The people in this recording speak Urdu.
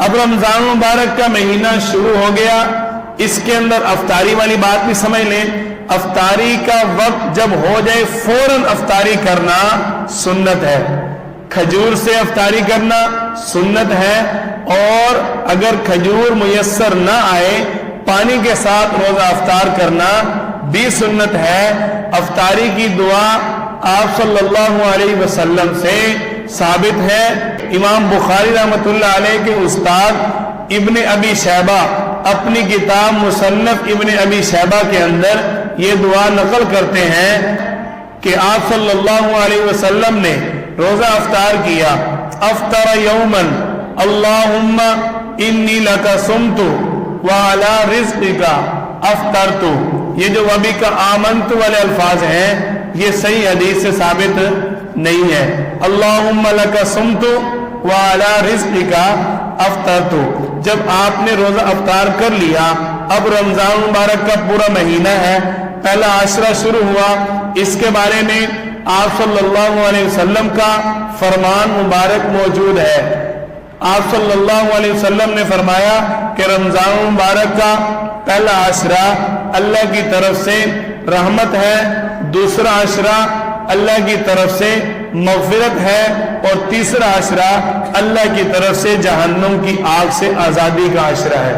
اب رمضان مبارک کا مہینہ شروع ہو گیا، اس کے اندر افطاری والی بات بھی سمجھ لیں۔ افطاری کا وقت جب ہو جائے فوراً افطاری کرنا سنت ہے، کھجور سے افطاری کرنا سنت ہے، اور اگر کھجور میسر نہ آئے پانی کے ساتھ روزہ افطار کرنا بھی سنت ہے۔ افطاری کی دعا آپ صلی اللہ علیہ وسلم سے ثابت ہے۔ امام بخاری رحمۃ اللہ علیہ کے استاد ابن ابی شیبہ اپنی کتاب مصنف ابن ابی شیبہ کے اندر یہ دعا نقل کرتے ہیں کہ آپ صلی اللہ علیہ وسلم نے روزہ افطار کیا، افطر یومن اللہم انی لک صمت وعلی رزقک افطرت۔ یہ جو وبی کا آمنت والے الفاظ ہیں یہ صحیح حدیث سے ثابت نہیں ہے۔ اللہم لک صمت وعلی رزقک افطرت، جب آپ نے روزہ افطار کر لیا، اب رمضان مبارک کا پورا مہینہ ہے، پہلا عشرہ شروع ہوا، اس کے بارے میں آپ صلی اللہ علیہ وسلم کا فرمان مبارک موجود ہے۔ آپ صلی اللہ علیہ وسلم نے فرمایا کہ رمضان مبارک کا پہلا عشرہ اللہ کی طرف سے رحمت ہے، دوسرا عشرہ اللہ کی طرف سے مغفرت ہے، اور تیسرا عشرہ اللہ کی طرف سے جہنم کی آگ سے آزادی کا عشرہ ہے۔